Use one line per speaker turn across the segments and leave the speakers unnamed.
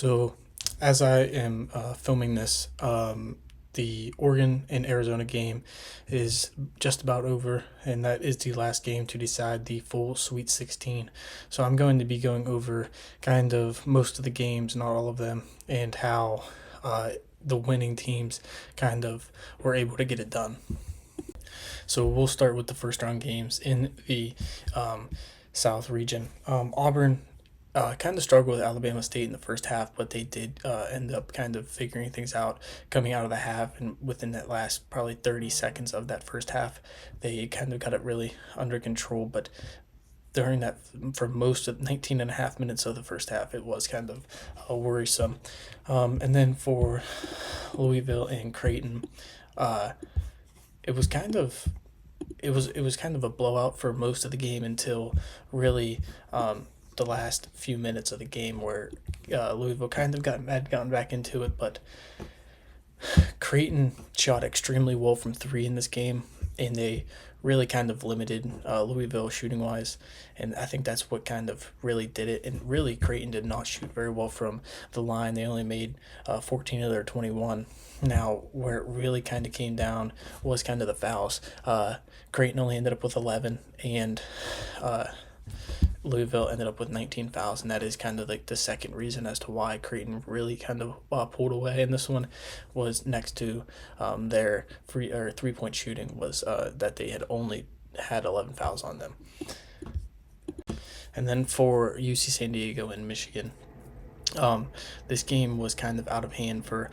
So, as I am filming this, the Oregon and Arizona game is just about over, and that is the last game to decide the full Sweet 16. So, I'm going to be going over kind of most of the games, not all of them, and how the winning teams kind of were able to get it done. So, we'll start with the first round games in the South region. Auburn kind of struggled with Alabama State in the first half, but they did end up kind of figuring things out coming out of the half. And within that last probably 30 seconds of that first half, they kind of got it really under control. But during that, for most of 19 and a half minutes of the first half, it was kind of worrisome. And then for Louisville and Creighton, uh, it was kind of it was kind of a blowout for most of the game until really the last few minutes of the game where Louisville kind of had gotten back into it, but Creighton shot extremely well from three in this game, and they really kind of limited Louisville shooting wise, and I think that's what kind of really did it. And really, Creighton did not shoot very well from the line. They only made 14 of their 21. Now, where it really kind of came down was kind of the fouls. Creighton only ended up with 11, and Louisville ended up with 19 fouls, and that is kind of like the second reason as to why Creighton really kind of pulled away in this one. Was next to their 3-point shooting was that they had only had 11 fouls on them. And then for UC San Diego and Michigan, this game was kind of out of hand for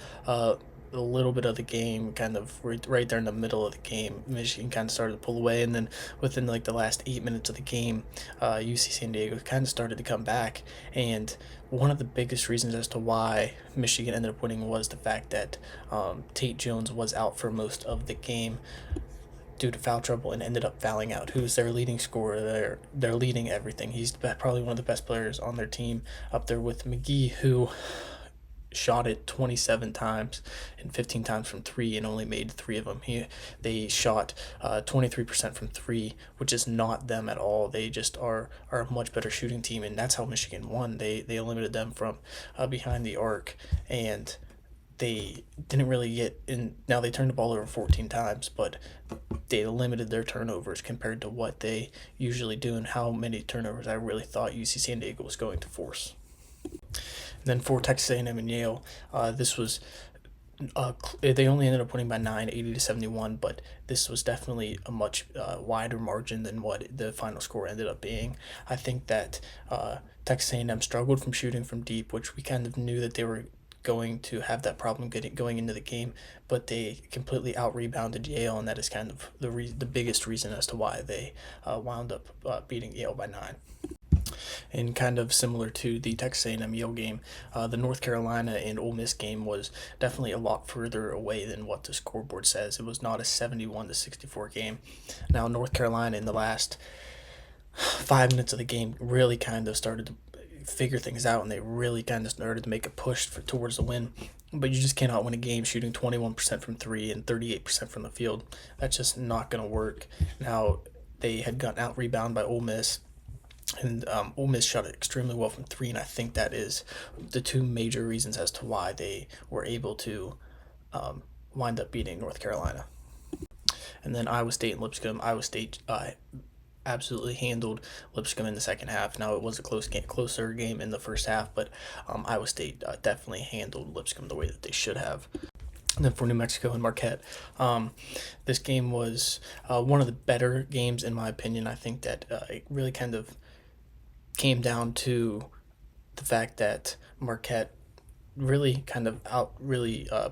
a little bit of the game, kind of right there in the middle of the game. Michigan kind of started to pull away, and then within like the last 8 minutes of the game, UC San Diego kind of started to come back. And one of the biggest reasons as to why Michigan ended up winning was the fact that Tate Jones was out for most of the game due to foul trouble and ended up fouling out. Who's their leading scorer? They're leading everything. He's probably one of the best players on their team, up there with McGee, who shot it 27 times and 15 times from three and only made three of them. They shot 23% from three, which is not them at all. They just are a much better shooting team, and that's how Michigan won. They eliminated them from behind the arc, and they didn't really get in. Now they turned the ball over 14 times, but they limited their turnovers compared to what they usually do and how many turnovers I really thought UC San Diego was going to force. And then for Texas A&M and Yale, this was they only ended up winning by 9, 80-71, but this was definitely a much wider margin than what the final score ended up being. I think that Texas A&M struggled from shooting from deep, which we kind of knew that they were going to have that problem going into the game, but they completely out-rebounded Yale, and that is kind of the biggest reason as to why they wound up beating Yale by 9. And kind of similar to the Texas A&M Yale game, the North Carolina and Ole Miss game was definitely a lot further away than what the scoreboard says. It was not a 71-64 game. Now, North Carolina in the last 5 minutes of the game really kind of started to figure things out, and they really kind of started to make a push towards the win. But you just cannot win a game shooting 21% from three and 38% from the field. That's just not going to work. Now, they had gotten out-rebounded by Ole Miss, and Ole Miss shot it extremely well from three, and I think that is the two major reasons as to why they were able to wind up beating North Carolina. And then Iowa State and Lipscomb. Iowa State absolutely handled Lipscomb in the second half. Now, it was a closer game in the first half, but Iowa State definitely handled Lipscomb the way that they should have. And then for New Mexico and Marquette, this game was one of the better games in my opinion. I think that it really kind of came down to the fact that Marquette really kind of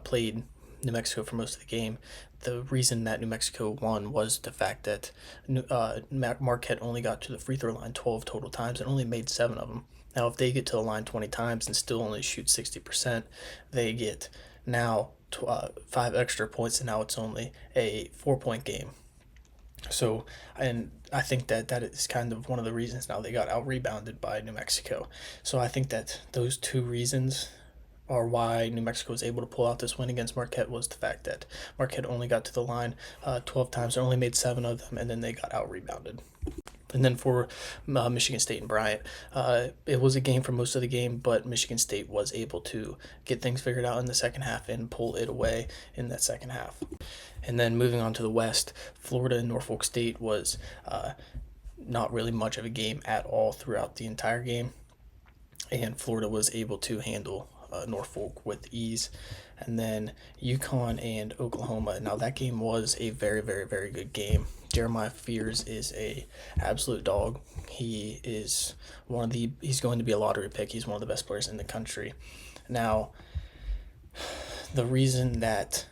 played New Mexico for most of the game. The reason that New Mexico won was the fact that Marquette only got to the free throw line 12 total times and only made 7 of them. Now, if they get to the line 20 times and still only shoot 60%, they get now 5 extra points, and now it's only a 4-point game. So, and I think that is kind of one of the reasons now they got out-rebounded by New Mexico. So I think that those two reasons are why New Mexico was able to pull out this win against Marquette, was the fact that Marquette only got to the line 12 times and only made 7 of them, and then they got out-rebounded. And then for Michigan State and Bryant, it was a game for most of the game, but Michigan State was able to get things figured out in the second half and pull it away in that second half. And then moving on to the West, Florida and Norfolk State was not really much of a game at all throughout the entire game, and Florida was able to handle Norfolk with ease. And then UConn and Oklahoma. Now that game was a very, very, very good game. Jeremiah Fears is a absolute dog. He's going to be a lottery pick. He's one of the best players in the country. Now, the reason that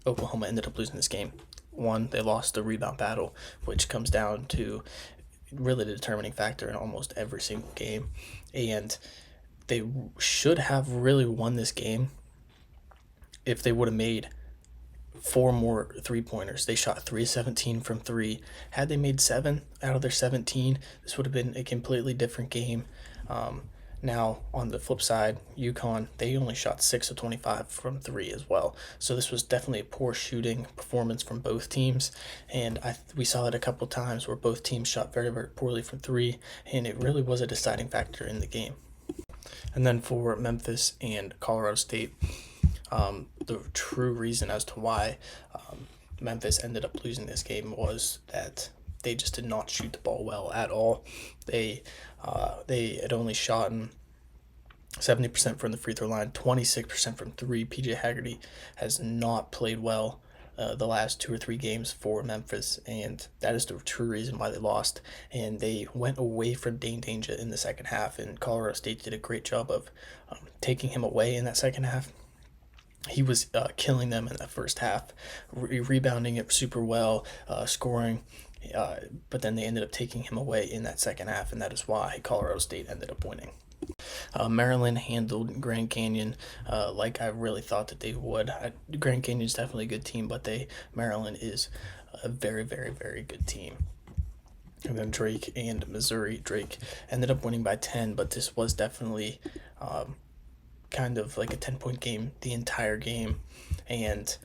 Oklahoma ended up losing this game, one, they lost the rebound battle, which comes down to really the determining factor in almost every single game. And they should have really won this game if they would have made 4 more three-pointers. They shot 3-17 from 3. Had they made 7 out of their 17, this would have been a completely different game. Now, on the flip side, UConn, they only shot 6 of 25 from 3 as well. So this was definitely a poor shooting performance from both teams. And we saw that a couple times where both teams shot very, very poorly from 3, and it really was a deciding factor in the game. And then for Memphis and Colorado State, the true reason as to why Memphis ended up losing this game was that they just did not shoot the ball well at all. They had only shot 70% from the free throw line, 26% from 3. PJ Haggerty has not played well the last 2 or 3 games for Memphis, and that is the true reason why they lost. And they went away from Dane Danger in the second half, and Colorado State did a great job of taking him away in that second half. He was killing them in that first half, rebounding it super well, scoring, but then they ended up taking him away in that second half, and that is why Colorado State ended up winning. Maryland handled Grand Canyon like I really thought that they would. Grand Canyon is definitely a good team, but Maryland is a very, very, very good team. And then Drake and Missouri. Drake ended up winning by 10, but this was definitely kind of like a 10-point game the entire game. And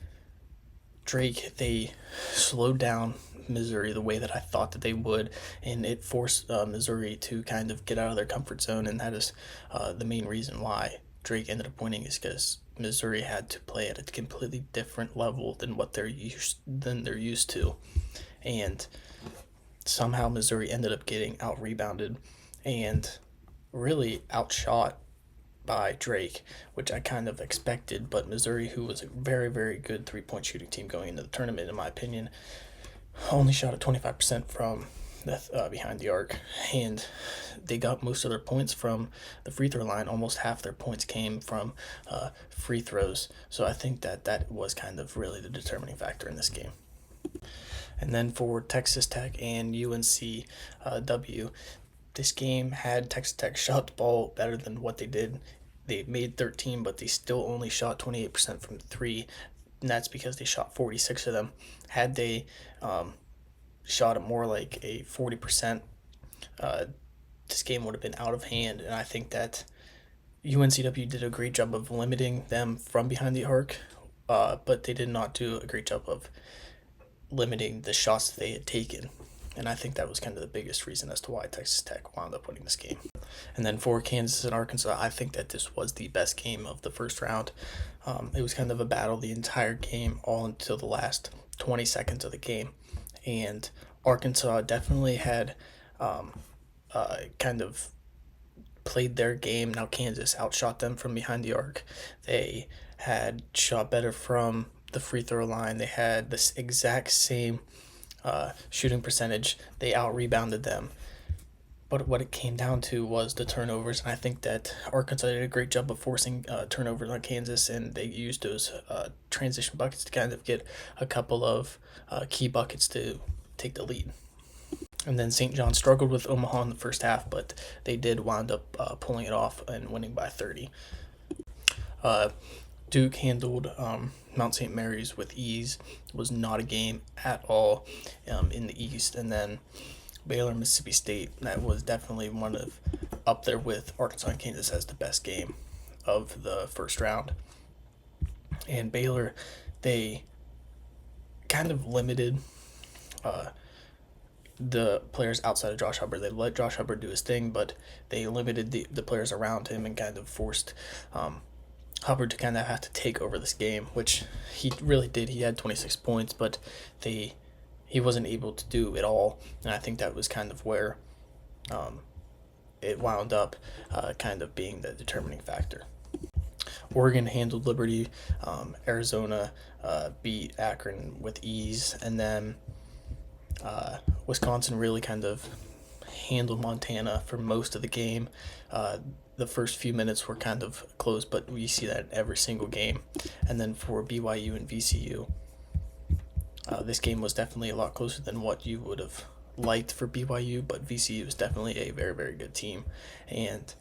Drake, they slowed down Missouri the way that I thought that they would, and it forced Missouri to kind of get out of their comfort zone, and that is the main reason why Drake ended up winning, is because Missouri had to play at a completely different level than what they're used to, and somehow Missouri ended up getting out rebounded and really outshot by Drake, which I kind of expected. But Missouri, who was a very, very good three-point shooting team going into the tournament, in my opinion, only shot at 25% from behind the arc, and they got most of their points from the free throw line. Almost half their points came from free throws, so I think that was kind of really the determining factor in this game. And then for Texas Tech and UNCW, this game had Texas Tech shot the ball better than what they did. They made 13, but they still only shot 28% from 3, and that's because they shot 46 of them. Had they shot it more like a 40%, this game would have been out of hand, and I think that UNCW did a great job of limiting them from behind the arc, but they did not do a great job of limiting the shots that they had taken. And I think that was kind of the biggest reason as to why Texas Tech wound up winning this game. And then for Kansas and Arkansas, I think that this was the best game of the first round. It was kind of a battle the entire game, all until the last 20 seconds of the game. And Arkansas definitely had kind of played their game. Now Kansas outshot them from behind the arc. They had shot better from the free throw line. They had this exact same shooting percentage. They out-rebounded them. But what it came down to was the turnovers, and I think that Arkansas did a great job of forcing turnovers on Kansas, and they used those transition buckets to kind of get a couple of key buckets to take the lead. And then St. John struggled with Omaha in the first half, but they did wind up pulling it off and winning by 30. Duke handled Mount St. Mary's with ease. It was not a game at all in the East. And then Baylor, Mississippi State, that was definitely one of up there with Arkansas and Kansas as the best game of the first round. And Baylor, they kind of limited the players outside of Josh Hubbard. They let Josh Hubbard do his thing, but they limited the players around him and kind of forced Hubbard to kind of have to take over this game, which he really did. He had 26 points, but he wasn't able to do it all, and I think that was kind of where it wound up kind of being the determining factor. Oregon handled Liberty. Arizona beat Akron with ease, and then Wisconsin really kind of handled Montana for most of the game. The first few minutes were kind of close, but we see that in every single game. And then for BYU and VCU, this game was definitely a lot closer than what you would have liked for BYU, but VCU is definitely a very, very good team. And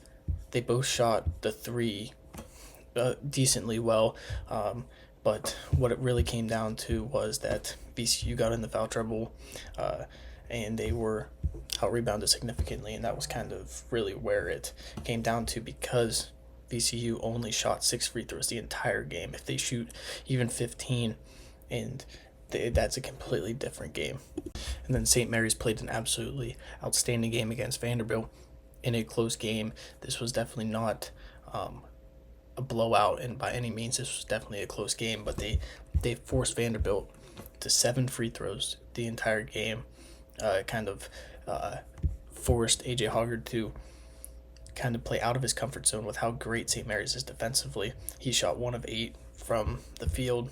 they both shot the three decently well, but what it really came down to was that VCU got in the foul trouble, and they were out-rebounded significantly, and that was kind of really where it came down to, because VCU only shot 6 free throws the entire game. If they shoot even 15, and that's a completely different game. And then St. Mary's played an absolutely outstanding game against Vanderbilt in a close game. This was definitely not a blowout, and by any means this was definitely a close game, but they forced Vanderbilt to 7 free throws the entire game. Kind of forced AJ Hoggard to kind of play out of his comfort zone with how great St. Mary's is defensively. He shot 1 of 8 from the field.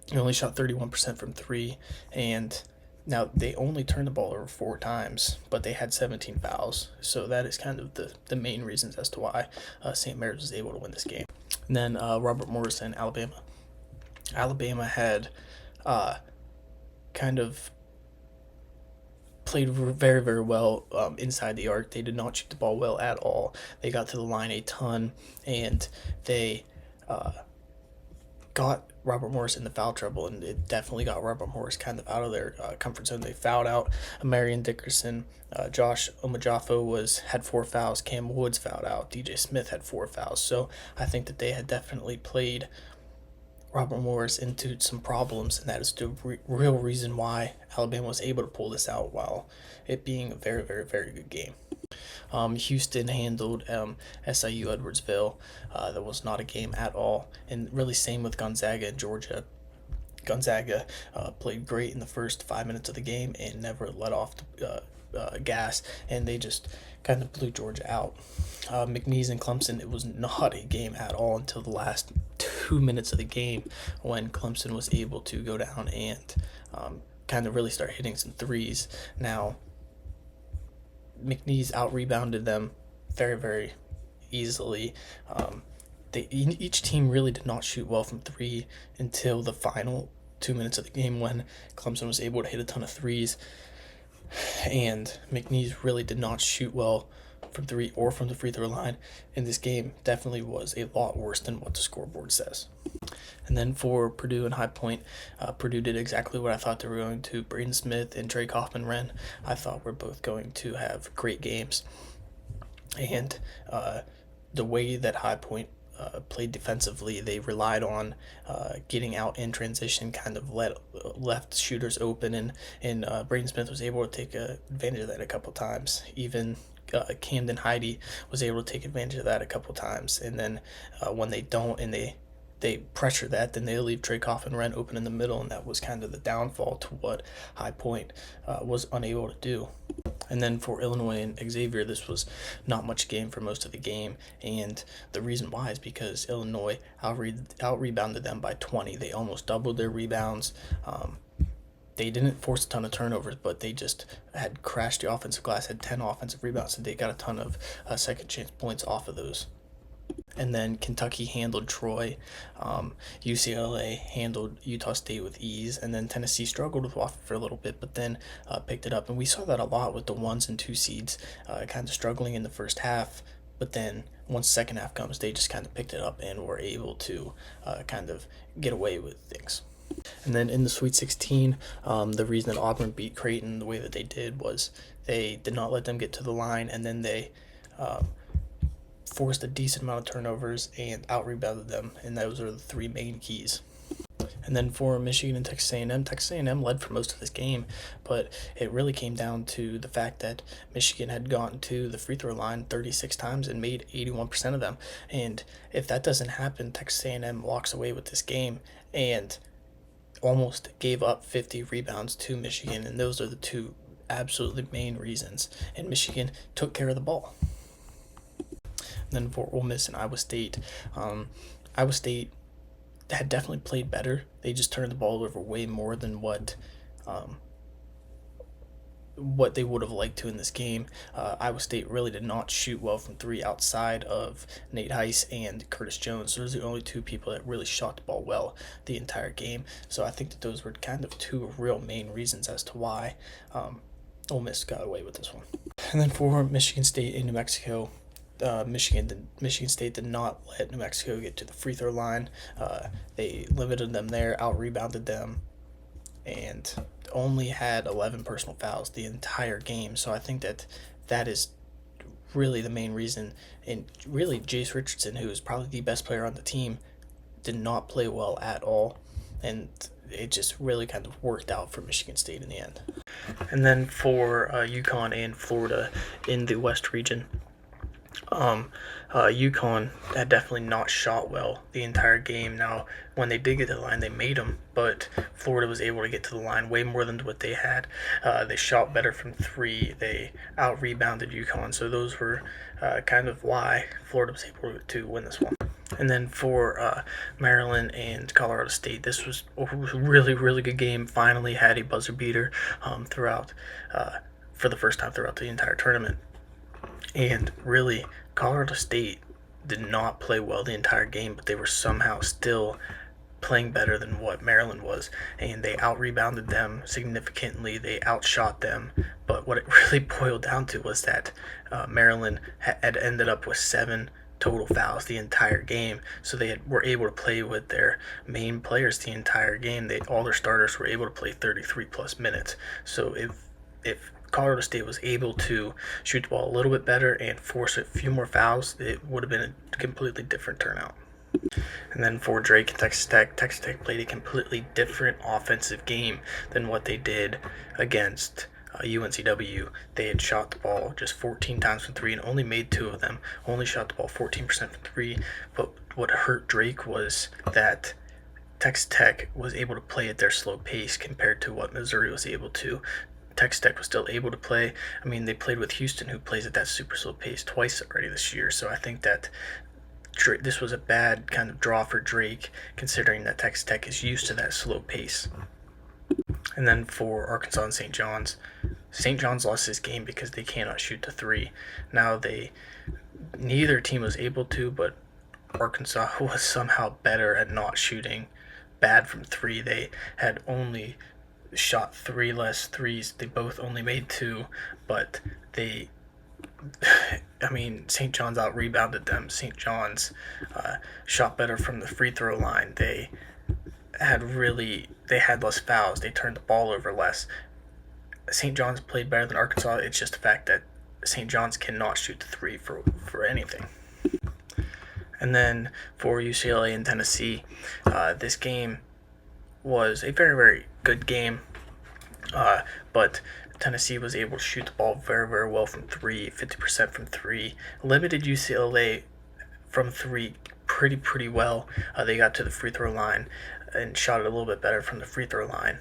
He only shot 31% from 3, and now they only turned the ball over 4 times, but they had 17 fouls. So that is kind of the main reasons as to why St. Mary's was able to win this game. And then Robert Morris and Alabama. Alabama had kind of played very, very well inside the arc. They did not shoot the ball well at all. They got to the line a ton, and they got Robert Morris in the foul trouble, and it definitely got Robert Morris kind of out of their comfort zone. They fouled out Marion Dickerson. Josh Omojafo had 4 fouls. Cam Woods fouled out. DJ Smith had 4 fouls. So I think that they had definitely played Robert Morris into some problems, and that is the real reason why Alabama was able to pull this out while it being a very, very, very good game. Houston handled SIU Edwardsville. That was not a game at all, and really same with Gonzaga and Georgia. Gonzaga played great in the first 5 minutes of the game and never let off gas, and they just kind of blew Georgia out. McNeese and Clemson, it was not a game at all until the last 2 minutes of the game, when Clemson was able to go down and kind of really start hitting some threes. Now, McNeese out-rebounded them very, very easily. Each team really did not shoot well from 3 until the final 2 minutes of the game, when Clemson was able to hit a ton of threes, and McNeese really did not shoot well from 3 or from the free throw line. And this game definitely was a lot worse than what the scoreboard says. And then for Purdue and High Point, Purdue did exactly what I thought they were going to. Braden Smith and Trey Kaufman-Renn, I thought were both going to have great games. And the way that High Point played defensively, they relied on getting out in transition, kind of left shooters open, and Braden Smith was able to take advantage of that a couple times. Even Camden Heide was able to take advantage of that a couple times. And then when they don't, and they pressure that, then they leave Trey Kaufman-Renn open in the middle, and that was kind of the downfall to what High Point was unable to do. And then for Illinois and Xavier, this was not much game for most of the game, and the reason why is because Illinois out-rebounded them by 20. They almost doubled their rebounds. They didn't force a ton of turnovers, but they just had crashed the offensive glass, had 10 offensive rebounds, and they got a ton of second chance points off of those. And then Kentucky handled Troy. UCLA handled Utah State with ease. And then Tennessee struggled with Wofford for a little bit, but then picked it up. And we saw that a lot with the 1s and 2 seeds kind of struggling in the first half. But then once the second half comes, they just kind of picked it up and were able to kind of get away with things. And then in the Sweet 16, the reason that Auburn beat Creighton the way that they did was they did not let them get to the line, and then they forced a decent amount of turnovers and out-rebounded them, and those are the 3 main keys. And then for Michigan and Texas A&M led for most of this game, but it really came down to the fact that Michigan had gone to the free throw line 36 times and made 81% of them. And if that doesn't happen, Texas A&M walks away with this game and almost gave up 50 rebounds to Michigan, and those are the two absolutely main reasons. And Michigan took care of the ball. And then for Ole Miss and Iowa State, Iowa State had definitely played better. They just turned the ball over way more than what they would have liked to in this game. Iowa State really did not shoot well from three outside of Nate Heiss and Curtis Jones. Those are the only two people that really shot the ball well the entire game. So I think that those were kind of two real main reasons as to why Ole Miss got away with this one. And then for Michigan State and New Mexico, Michigan State did not let New Mexico get to the free throw line. They limited them there, out-rebounded them, and only had 11 personal fouls the entire game. So I think that is really the main reason. And really, Jace Richardson, who is probably the best player on the team, did not play well at all. And it just really kind of worked out for Michigan State in the end. And then for UConn and Florida in the West region, UConn had definitely not shot well the entire game. Now, when they did get to the line, they made them, but Florida was able to get to the line way more than what they had. They shot better from three. They out-rebounded UConn, so those were kind of why Florida was able to win this one. And then for Maryland and Colorado State, this was a really, really good game. Finally had a buzzer beater throughout for the first time throughout the entire tournament. And really, Colorado State did not play well the entire game, but they were somehow still playing better than what Maryland was. And they out-rebounded them significantly. They outshot them. But what it really boiled down to was that Maryland had ended up with 7 total fouls the entire game. So they were able to play with their main players the entire game. All their starters were able to play 33-plus minutes. So if Colorado State was able to shoot the ball a little bit better and force a few more fouls, it would have been a completely different turnout. And then for Drake and Texas Tech played a completely different offensive game than what they did against UNCW. They had shot the ball just 14 times from three and only made 2 of them. Only shot the ball 14% from three. But what hurt Drake was that Texas Tech was able to play at their slow pace compared to what Missouri was able to. Texas Tech was still able to play. I mean, they played with Houston, who plays at that super slow pace twice already this year. So I think that this was a bad kind of draw for Drake, considering that Texas Tech is used to that slow pace. And then for Arkansas and St. John's lost this game because they cannot shoot the three. Now neither team was able to, but Arkansas was somehow better at not shooting bad from three. They had only shot 3 less threes. They both only made 2, but St. John's out-rebounded them. St. John's shot better from the free throw line. They had less fouls. They turned the ball over less. St. John's played better than Arkansas. It's just the fact that St. John's cannot shoot the three for anything. And then for UCLA and Tennessee, this game was a very, very good game, but Tennessee was able to shoot the ball very, very well from three, 50% from three, limited UCLA from three pretty well. They got to the free throw line and shot it a little bit better from the free throw line,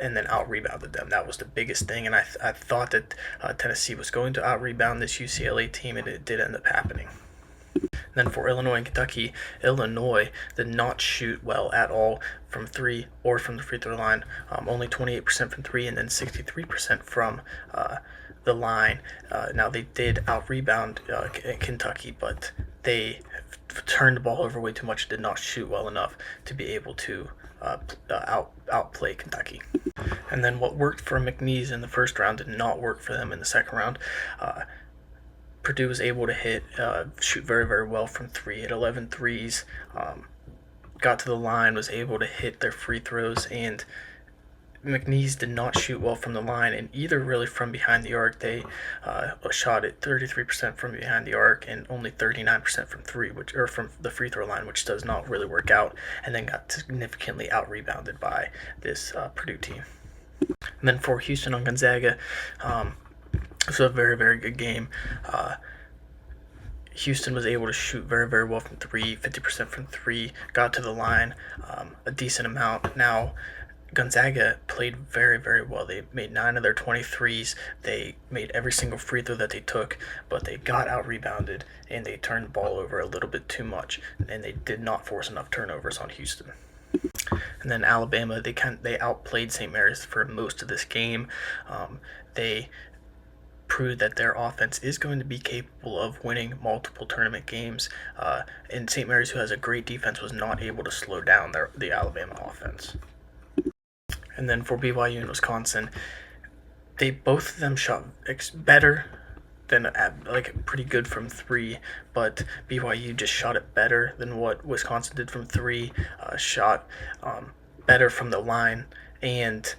and then out-rebounded them. That was the biggest thing, and I thought that Tennessee was going to out-rebound this UCLA team, and it did end up happening. Then for Illinois and Kentucky, Illinois did not shoot well at all from three or from the free throw line. Only 28% from three and then 63% from the line. Now they did out-rebound Kentucky, but they turned the ball over way too much, did not shoot well enough to be able to outplay Kentucky. And then what worked for McNeese in the first round did not work for them in the second round. Purdue was able to shoot very, very well from three, hit 11 threes, got to the line, was able to hit their free throws, and McNeese did not shoot well from the line, and either really from behind the arc. They shot at 33% from behind the arc and only 39% from three, or from the free throw line, which does not really work out. And then got significantly out rebounded by this Purdue team. And then for Houston on Gonzaga, it was a very, very good game. Houston was able to shoot very, very well from three, 50% from three, got to the line a decent amount. Now, Gonzaga played very, very well. They made 9 of their 23s. They made every single free throw that they took, but they got out rebounded and they turned the ball over a little bit too much, and they did not force enough turnovers on Houston. And then Alabama, they outplayed St. Mary's for most of this game. They proved that their offense is going to be capable of winning multiple tournament games. And St. Mary's, who has a great defense, was not able to slow down the Alabama offense. And then for BYU and Wisconsin, both of them shot better than pretty good from three, but BYU just shot it better than what Wisconsin did from three. Shot better from the line, and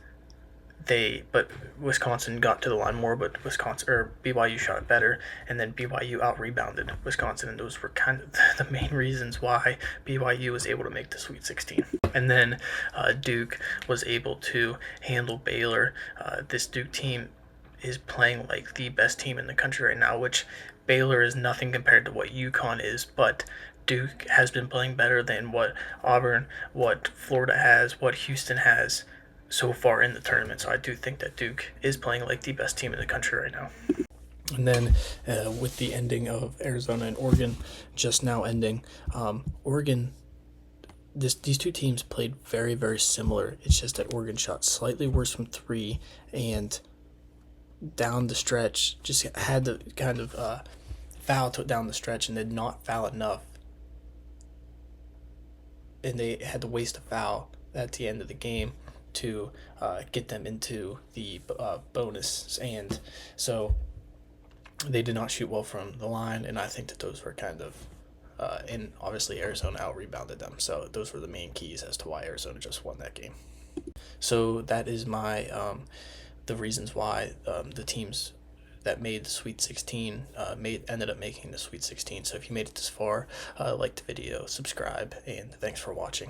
but Wisconsin got to the line more, but BYU shot it better, and then BYU out rebounded Wisconsin, and those were kind of the main reasons why BYU was able to make the Sweet 16. And then Duke was able to handle Baylor. This Duke team is playing like the best team in the country right now, which Baylor is nothing compared to what UConn is, but Duke has been playing better than what Auburn, what Florida has, what Houston has so far in the tournament. So I do think that Duke is playing like the best team in the country right now. And then with the ending of Arizona and Oregon just now ending, Oregon, these two teams played very, very similar. It's just that Oregon shot slightly worse from three, and down the stretch just had to kind of foul down the stretch and did not foul enough. And they had to waste a foul at the end of the game to get them into the bonus, and so they did not shoot well from the line, and I think that those were kind of and obviously Arizona out rebounded them, so those were the main keys as to why Arizona just won that game. So that is my the reasons why the teams that made the Sweet 16 ended up making the Sweet 16. So if you made it this far, like the video, subscribe, and thanks for watching.